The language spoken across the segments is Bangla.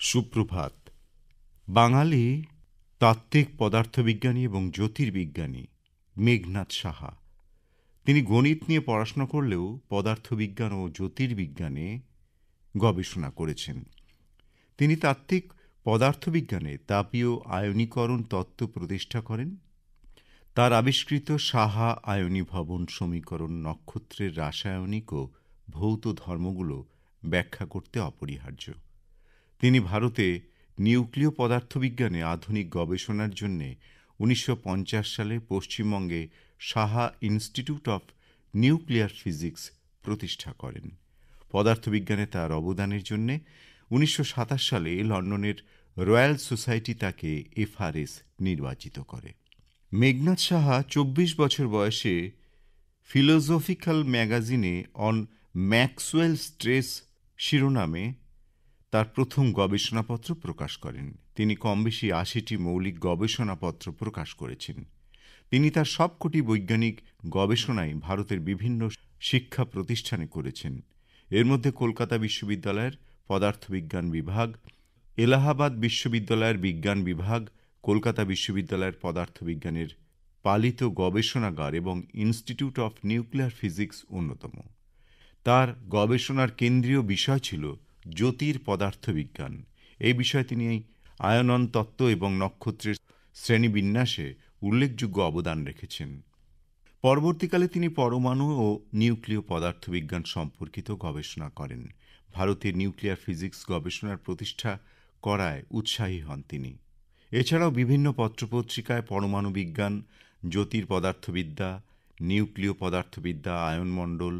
সুপ্রভাত। বাঙালি তাত্ত্বিক পদার্থবিজ্ঞানী এবং জ্যোতির্বিজ্ঞানী মেঘনাদ সাহা। তিনি গণিত নিয়ে পড়াশোনা করলেও পদার্থবিজ্ঞান ও জ্যোতির্বিজ্ঞানে গবেষণা করেছেন। তিনি তাত্ত্বিক পদার্থবিজ্ঞানে তাপীয় আয়নীকরণ তত্ত্ব প্রতিষ্ঠা করেন। তার আবিষ্কৃত সাহা আয়নীভবন সমীকরণ নক্ষত্রের রাসায়নিক ও ভৌত ধর্মগুলো ব্যাখ্যা করতে অপরিহার্য। তিনি ভারতে নিউক্লিয় পদার্থবিজ্ঞানে আধুনিক গবেষণার জন্য 1950 সালে পশ্চিমবঙ্গে Saha institute of nuclear physics প্রতিষ্ঠা করেন। পদার্থবিজ্ঞানে তার অবদানের জন্য 1927 সালে লন্ডনের রয়্যাল সোসাইটি তাকে FRS নির্বাচিত করে। মেঘনাদ সাহা 24 বছর বয়সে ফিলোজফিক্যাল ম্যাগাজিনে অন ম্যাক্সওয়েল স্ট্রেস শিরোনামে তার প্রথম গবেষণাপত্র প্রকাশ করেন। তিনি কমবেশি 80টি মৌলিক গবেষণাপত্র প্রকাশ করেছেন। তিনি তার সবকটি বৈজ্ঞানিক গবেষণাই ভারতের বিভিন্ন শিক্ষা প্রতিষ্ঠানে করেছেন। এর মধ্যে কলকাতা বিশ্ববিদ্যালয়ের পদার্থবিজ্ঞান বিভাগ, এলাহাবাদ বিশ্ববিদ্যালয়ের বিজ্ঞান বিভাগ, কলকাতা বিশ্ববিদ্যালয়ের পদার্থবিজ্ঞানের পালিত গবেষণাগার এবং ইনস্টিটিউট অফ নিউক্লিয়ার ফিজিক্স অন্যতম। তার গবেষণার কেন্দ্রীয় বিষয় ছিল জ্যোতির পদার্থবিজ্ঞান। এই বিষয়ে তিনি আয়নন তত্ত্ব এবং নক্ষত্রের শ্রেণীবিন্যাসে উল্লেখযোগ্য অবদান রেখেছেন। পরবর্তীকালে তিনি পরমাণু ও নিউক্লিয় পদার্থবিজ্ঞান সম্পর্কিত গবেষণা করেন। ভারতের নিউক্লিয়ার ফিজিক্স গবেষণার প্রতিষ্ঠা করায় উৎসাহী হন তিনি। এছাড়াও বিভিন্ন পত্রপত্রিকায় পরমাণু বিজ্ঞান, জ্যোতির পদার্থবিদ্যা, নিউক্লিয় পদার্থবিদ্যা, আয়নমণ্ডল,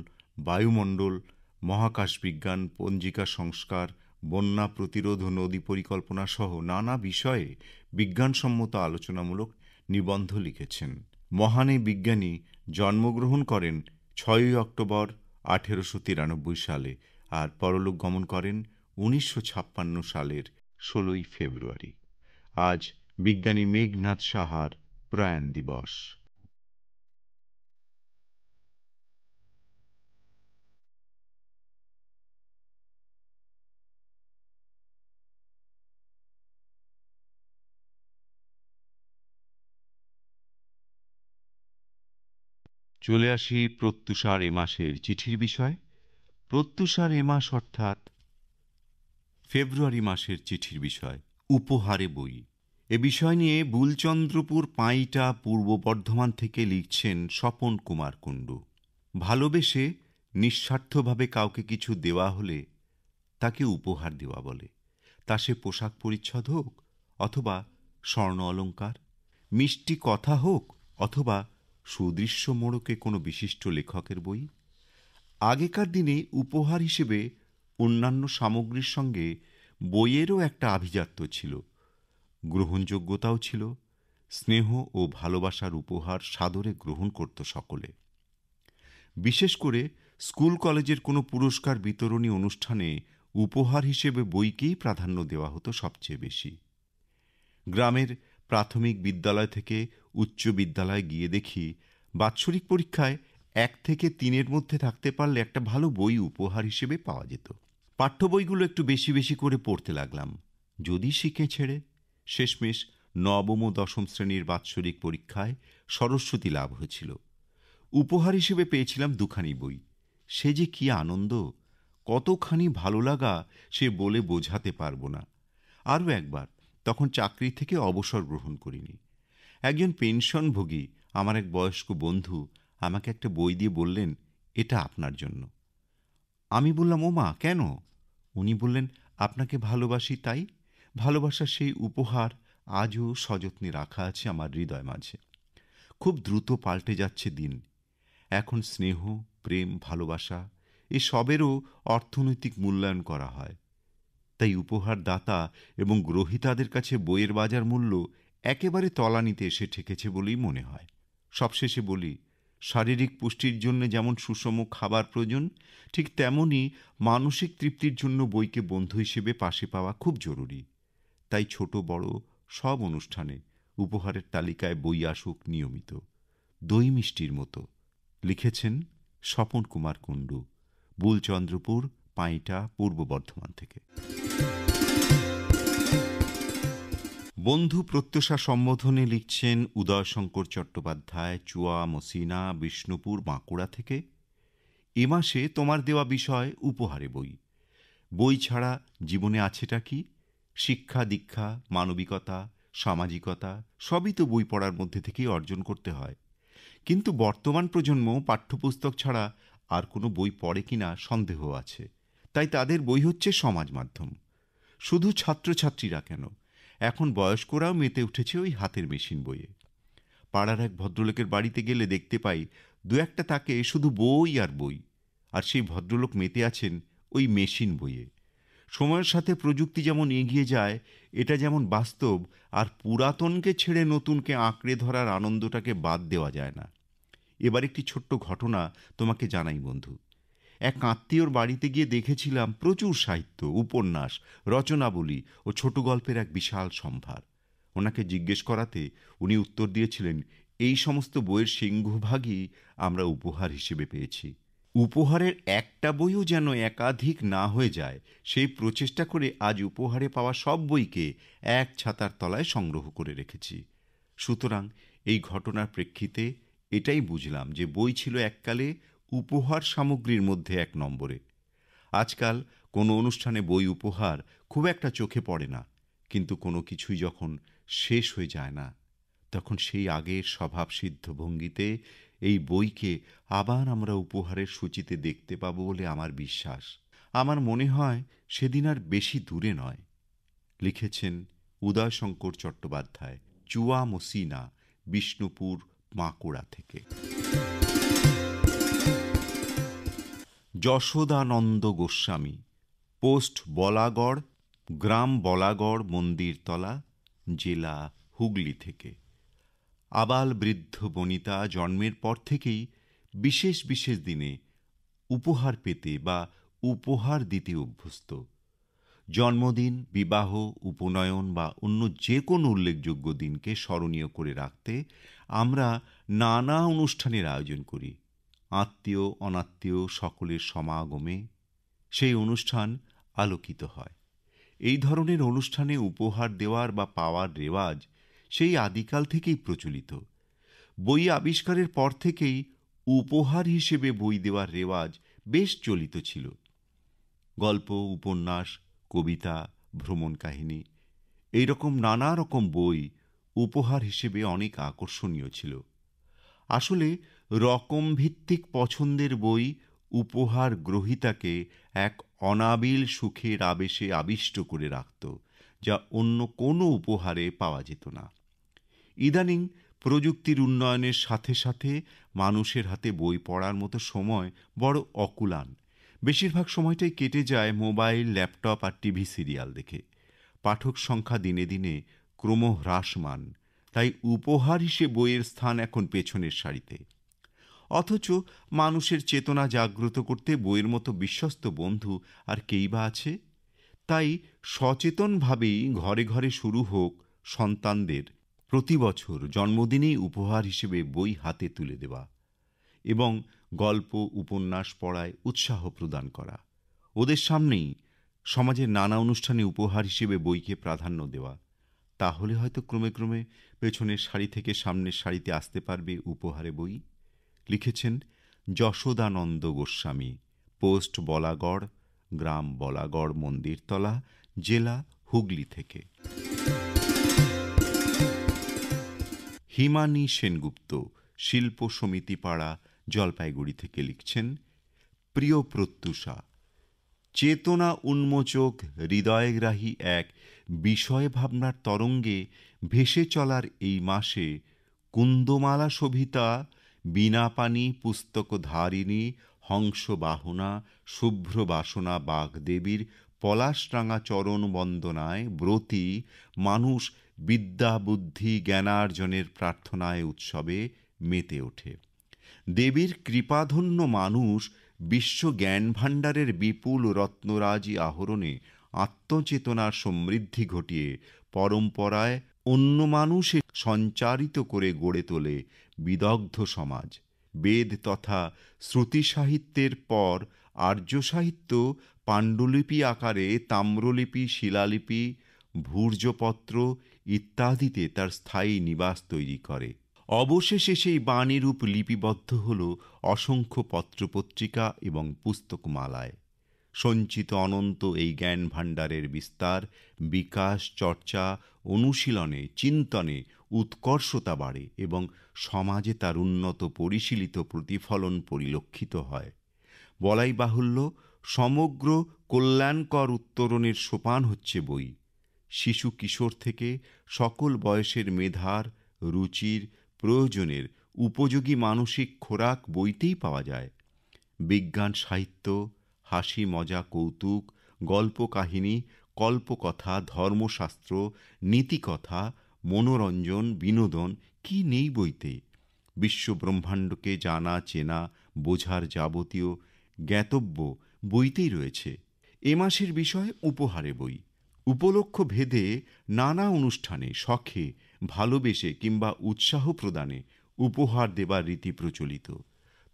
বায়ুমণ্ডল, মহাকাশ বিজ্ঞান, পঞ্জিকা সংস্কার, বন্যা প্রতিরোধ ও নদী পরিকল্পনা সহ নানা বিষয়ে বিজ্ঞানসম্মত আলোচনামূলক নিবন্ধ লিখেছেন। মহান এই বিজ্ঞানী জন্মগ্রহণ করেন 6 অক্টোবর 1893 সালে আর পরলোক গমন করেন 1956 সালের 16 ফেব্রুয়ারি। আজ বিজ্ঞানী মেঘনাদ সাহার প্রয়াণ দিবস। চলে আসি প্রত্যুষার এ মাসের চিঠির বিষয়। প্রত্যুষার এ মাস অর্থাৎ ফেব্রুয়ারি মাসের চিঠির বিষয় উপহারে বই। এ বিষয় নিয়ে বুলচন্দ্রপুর পাঁইটা পূর্ব বর্ধমান থেকে লিখছেন স্বপন কুমার কুণ্ডু। ভালোবেসে নিঃস্বার্থভাবে কাউকে কিছু দেওয়া হলে তাকে উপহার দেওয়া বলে। তা সে পোশাক পরিচ্ছদ হোক অথবা স্বর্ণ অলঙ্কার, মিষ্টি কথা হোক অথবা সুদৃশ্য মোড়কে কোনো বিশিষ্ট লেখকের বই। আগেকার দিনে উপহার হিসেবে অন্যান্য সামগ্রীর সঙ্গে বইয়েরও একটা আভিজাত্য ছিল, গ্রহণযোগ্যতাও ছিল। স্নেহ ও ভালোবাসার উপহার সাদরে গ্রহণ করত সকলে। বিশেষ করে স্কুল কলেজের কোনো পুরস্কার বিতরণী অনুষ্ঠানে উপহার হিসেবে বইকেই প্রাধান্য দেওয়া হতো সবচেয়ে বেশি। গ্রামের প্রাথমিক বিদ্যালয় থেকে উচ্চ বিদ্যালয়ে গিয়ে দেখি বাৎসরিক পরীক্ষায় 1 থেকে 3-এর মধ্যে থাকতে পারলে একটা ভালো বই উপহার হিসেবে পাওয়া যেত। পাঠ্য বইগুলো একটু বেশি বেশি করে পড়তে লাগলাম, যদি শিখে ছেড়ে। শেষমেশ নবম ও দশম শ্রেণীর বাৎসরিক পরীক্ষায় সরস্বতী লাভ হয়েছিল। উপহার হিসেবে পেয়েছিলাম 2খানি বই। সে যে কি আনন্দ, কতখানি ভালো লাগা সে বলে বোঝাতে পারবো না। আরও একবার, তখন চাকরি থেকে অবসর গ্রহণ করিনি। একজন পেনশনভোগী আমার এক বয়স্ক বন্ধু আমাকে একটা বই দিয়ে বললেন, এটা আপনার জন্য। আমি বললাম, ও মা, কেন? উনি বললেন, আপনাকে ভালোবাসি তাই। ভালোবাসার সেই উপহার আজও সযত্নে রাখা আছে আমার হৃদয় মাঝে। খুব দ্রুত পাল্টে যাচ্ছে দিন। এখন স্নেহ, প্রেম, ভালোবাসা এ সবেরও অর্থনৈতিক মূল্যায়ন করা হয়। তাই উপহার দাতা এবং গ্রহীতাদের কাছে বইয়ের বাজার মূল্য একেবারে তলানিতে এসে ঠেকেছে বলেই মনে হয়। সবশেষে বলি, শারীরিক পুষ্টির জন্য যেমন সুষম খাবার প্রয়োজন, ঠিক তেমনি মানসিক তৃপ্তির জন্য বইকে বন্ধু হিসেবে পাশে পাওয়া খুব জরুরি। তাই ছোট বড় সব অনুষ্ঠানে উপহারের তালিকায় বই আসুক নিয়মিত, দই মিষ্টির মতো। লিখেছেন স্বপন কুমার কুণ্ডু, বুলচন্দ্রপুর পাঁইটা পূর্ব বর্ধমান থেকে। বন্ধু প্রত্যাশা সম্বোধনে লিখছেন উদয়শঙ্কর চট্টোপাধ্যায়, চুয়া মসিনা, বিষ্ণুপুর, বাঁকুড়া থেকে। এ মাসে তোমার দেওয়া বিষয় উপহারে বই। বই ছাড়া জীবনে আছেটা কি? শিক্ষা দীক্ষা, মানবিকতা, সামাজিকতা সবই তো বই পড়ার মধ্যে থেকেই অর্জন করতে হয়। কিন্তু বর্তমান প্রজন্ম পাঠ্যপুস্তক ছাড়া আর কোনো বই পড়ে কিনা সন্দেহ আছে। তাই তাদের বই হচ্ছে সমাজ মাধ্যম। শুধু ছাত্রছাত্রীরা কেন, এখন বয়স্করাও মেতে উঠেছে ওই হাতের মেশিন বইয়ে। পাড়ার এক ভদ্রলোকের বাড়িতে গেলে দেখতে পাই দু একটা তাকে শুধু বই আর বই, আর সেই ভদ্রলোক মেতে আছেন ওই মেশিন বইয়ে। সময়ের সাথে প্রযুক্তি যেমন এগিয়ে যায়, এটা যেমন বাস্তব, আর পুরাতনকে ছেড়ে নতুনকে আঁকড়ে ধরার আনন্দটাকে বাদ দেওয়া যায় না। এবার একটি ছোট্ট ঘটনা তোমাকে জানাই বন্ধু। এক আত্মীয়র বাড়িতে গিয়ে দেখেছিলাম প্রচুর সাহিত্য, উপন্যাস, রচনাবলী ও ছোট গল্পের এক বিশাল সম্ভার। ওনাকে জিজ্ঞেস করাতে উনি উত্তর দিয়েছিলেন, এই সমস্ত বইয়ের সিংহভাগই আমরা উপহার হিসেবে পেয়েছি। উপহারের একটা বইও যেন একাধিক না হয়ে যায়, সেই প্রচেষ্টা করে আজ উপহারে পাওয়া সব বইকে এক ছাতার তলায় সংগ্রহ করে রেখেছি। সুতরাং এই ঘটনার প্রেক্ষিতে এটাই বুঝলাম যে বই ছিল এককালে উপহার সামগ্রীর মধ্যে এক নম্বরে। আজকাল কোনো অনুষ্ঠানে বই উপহার খুব একটা চোখে পড়ে না, কিন্তু কোনো কিছুই যখন শেষ হয়ে যায় না, তখন সেই আগের স্বভাবসিদ্ধ ভঙ্গিতে এই বইকে আবার আমরা উপহারের সূচিতে দেখতে পাবো বলে আমার বিশ্বাস। আমার মনে হয় সেদিন আর বেশি দূরে নয়। লিখেছেন উদয়শঙ্কর চট্টোপাধ্যায়, চুয়া মসিনা, বিষ্ণুপুর, বাঁকুড়া থেকে। যশোদানন্দ গোস্বামী, পোস্ট বলাগড়, গ্রাম বলাগড়, মন্দিরতলা, জেলা হুগলি থেকে। আবাল বৃদ্ধ বনিতা জন্মের পর থেকেই বিশেষ বিশেষ দিনে উপহার পেতে বা উপহার দিতে অভ্যস্ত। জন্মদিন, বিবাহ, উপনয়ন বা অন্য যে কোনো উল্লেখযোগ্য দিনকে স্মরণীয় করে রাখতে আমরা নানা অনুষ্ঠানের আয়োজন করি। আত্মীয় অনাত্মীয় সকলের সমাগমে সেই অনুষ্ঠান আলোকিত হয়। এই ধরনের অনুষ্ঠানে উপহার দেওয়ার বা পাওয়ার রেওয়াজ সেই আদিকাল থেকেই প্রচলিত। বই আবিষ্কারের পর থেকেই উপহার হিসেবে বই দেওয়ার রেওয়াজ বেশ চলিত ছিল। গল্প, উপন্যাস, কবিতা, ভ্রমণ কাহিনী, এইরকম নানা রকম বই উপহার হিসেবে অনেক আকর্ষণীয় ছিল। আসলে রকম ভিত্তিক পছন্দের বই উপহার গ্রহীতাকে এক অনাবিল সুখের আবেশে আবিষ্ট করে রাখত, যা অন্য কোনো উপহারে পাওয়া যেত না। ইদানিং প্রযুক্তির উন্নয়নের সাথে সাথে মানুষের হাতে বই পড়ার মতো সময় বড় অকুলান। বেশিরভাগ সময়টাই কেটে যায় মোবাইল, ল্যাপটপ আর টিভি সিরিয়াল দেখে। পাঠক সংখ্যা দিনে দিনে ক্রমহ্রাসমান, তাই উপহার হিসেবে বইয়ের স্থান এখন পেছনের সারিতে। অথচ মানুষের চেতনা জাগ্রত করতে বইয়ের মতো বিশ্বস্ত বন্ধু আর কেই বা আছে? তাই সচেতনভাবেই ঘরে ঘরে শুরু হোক সন্তানদের প্রতি বছর জন্মদিনেই উপহার হিসেবে বই হাতে তুলে দেওয়া এবং গল্প, উপন্যাস পড়ায় উৎসাহ প্রদান করা। ওদের সামনেই সমাজের নানা অনুষ্ঠানে উপহার হিসেবে বইকে প্রাধান্য দেওয়া। তাহলে হয়তো ক্রমে ক্রমে পেছনের সারি থেকে সামনের সারিতে আসতে পারবে উপহারে বই। লিখেছেন যশোদানন্দ গোস্বামী, পোস্ট বলাগড়, গ্রাম বলাগড়, মন্দিরতলা, জেলা হুগলি থেকে। হিমানী সেনগুপ্ত, শিল্প সমিতি পাড়া, জলপাইগুড়ি থেকে লিখছেন, প্রিয় প্রত্যুষা, চেতনা উন্মোচক হৃদয়গ্রাহী এক বিষয় ভাবনার তরঙ্গে ভেসে চলার এই মাসে কুন্দমালা শোভিতা বীণাপাণি পুস্তকধারিণী হংসবাহনা শুভ্র বাসনা বাগদেবীর পলাশরাঙা চরণ বন্দনায় ব্রতী মানুষ বিদ্যা বুদ্ধি জ্ঞানার্জনের প্রার্থনায় উৎসবে মেতে ওঠে। দেবীর কৃপাধন্য মানুষ বিশ্ব জ্ঞান ভাণ্ডারের বিপুল রত্নরাজি আহরণে আত্মচেতনার সমৃদ্ধি ঘটিয়ে পরম্পরায় অন্য মানুষে সঞ্চারিত করে গড়ে তোলে বিদগ্ধ সমাজ। বেদ তথা শ্রুতি সাহিত্যের পর আর্য সাহিত্য পাণ্ডুলিপি আকারে তাম্রলিপি, শিলালিপি, ভূর্জপত্র ইত্যাদিতে তার স্থায়ী নিবাস তৈরি করে। অবশেষে সেই বাণীরূপ লিপিবদ্ধ হল অসংখ্য পত্রপত্রিকা এবং পুস্তকমালায়। সঞ্চিত অনন্ত এই জ্ঞান ভাণ্ডারের বিস্তার, বিকাশ, চর্চা, অনুশীলনে, চিন্তনে উৎকর্ষতা বাড়ে এবং সমাজে তার উন্নত পরিশীলিত প্রতিফলন পরিলক্ষিত হয়। বলাই বাহুল্য, সমগ্র কল্যাণকর উত্তরণের সোপান হচ্ছে বই। শিশু কিশোর থেকে সকল বয়সের মেধার, রুচির, প্রয়োজনের উপযোগী মানসিক খোরাক বইতেই পাওয়া যায়। বিজ্ঞান, সাহিত্য, হাসি, মজা, কৌতুক, গল্প, কাহিনী, কল্পকথা, ধর্মশাস্ত্র, নীতিকথা, মনোরঞ্জন, বিনোদন কি নেই বইতে? বিশ্বব্রহ্মাণ্ডকে জানা, চেনা, বোঝার যাবতীয় জ্ঞাতব্য বইতেই রয়েছে। এ মাসের বিষয় উপহারে বই। উপলক্ষ ভেদে নানা অনুষ্ঠানে, শখে, ভালোবেসে কিংবা উৎসাহ প্রদানে উপহার দেবার রীতি প্রচলিত।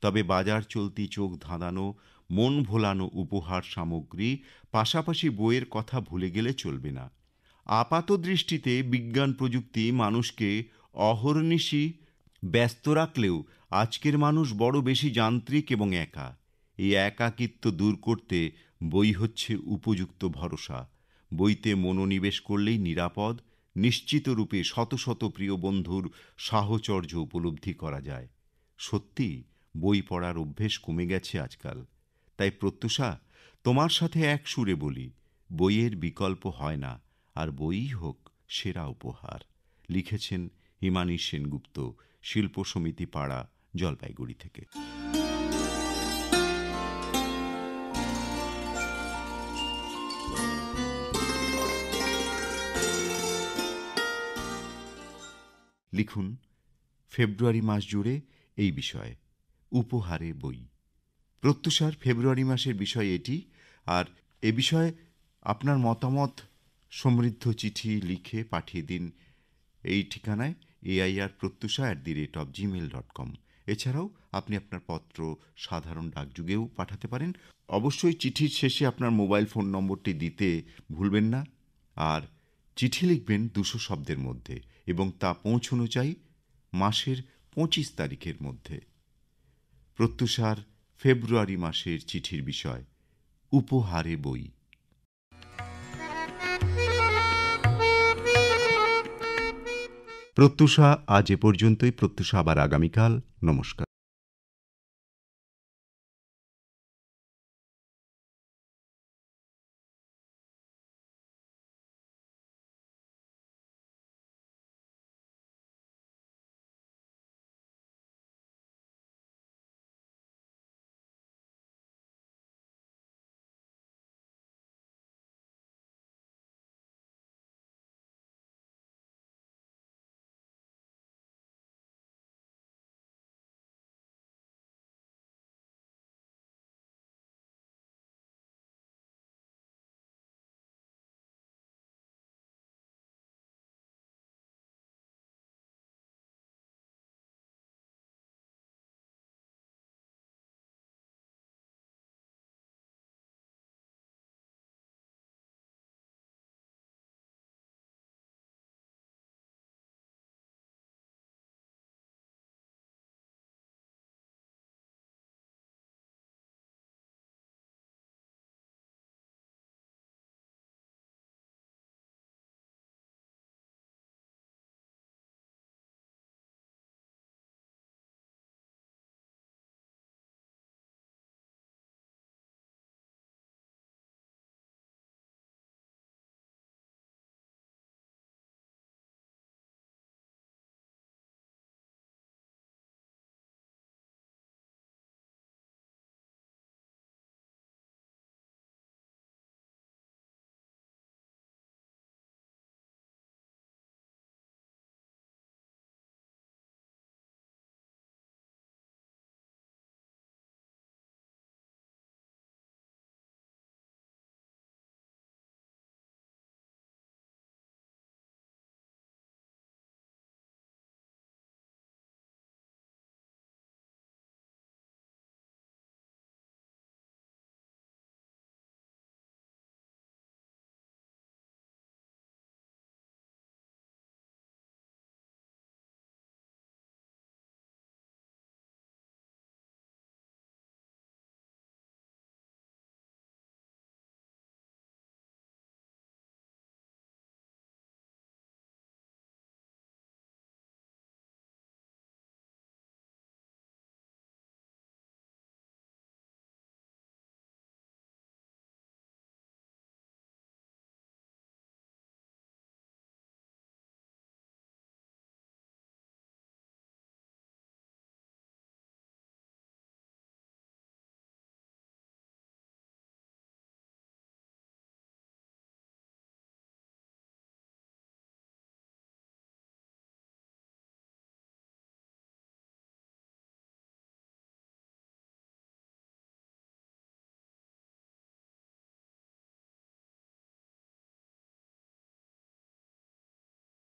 তবে বাজার চলতি চোখ ধাঁধানো, মন ভোলানো উপহার সামগ্রী পাশাপাশি বইয়ের কথা ভুলে গেলে চলবে না। আপাত দৃষ্টিতে বিজ্ঞান প্রযুক্তি মানুষকে অহর্নিশি ব্যস্ত রাখলেও আজকের মানুষ বড় বেশি যান্ত্রিক এবং একা। এই একাকিত্ব দূর করতে বই হচ্ছে উপযুক্ত ভরসা। বইতে মনোনিবেশ করলেই নিরাপদ, নিশ্চিত রূপে শত শত প্রিয় বন্ধুর সাহচর্য উপলব্ধি করা যায়। সত্যি বই পড়ার অভ্যেস কমে গেছে আজকাল। তাই প্রত্যুষা, তোমার সাথে এক সুরে বলি, বইয়ের বিকল্প হয় না, আর বইই হোক সেরা উপহার। লিখেছেন হিমানী সেনগুপ্ত, শিল্প সমিতি পাড়া, জলপাইগুড়ি থেকে। লিখুন ফেব্রুয়ারি মাস জুড়ে এই বিষয়ে, উপহারে বই। প্রত্যুষার ফেব্রুয়ারি মাসের বিষয় এটি। আর এ বিষয়ে আপনার মতামত সমৃদ্ধ চিঠি লিখে পাঠিয়ে দিন এই ঠিকানায় airprotyusha@gmail.com। এছাড়াও আপনি আপনার পত্র সাধারণ ডাকযোগেও পাঠাতে পারেন। অবশ্যই চিঠির শেষে আপনার মোবাইল ফোন নম্বরটি দিতে ভুলবেন না। আর চিঠি লিখবেন 200 শব্দের মধ্যে এবং তা পৌঁছানো চাই মাসের 25 তারিখের মধ্যে। প্রত্যুষার ফেব্রুয়ারি মাসের চিঠির বিষয়, উপহারে বই। প্রত্যুষা আজ এ পর্যন্তই। প্রত্যুষা আবার আগামীকাল। নমস্কার।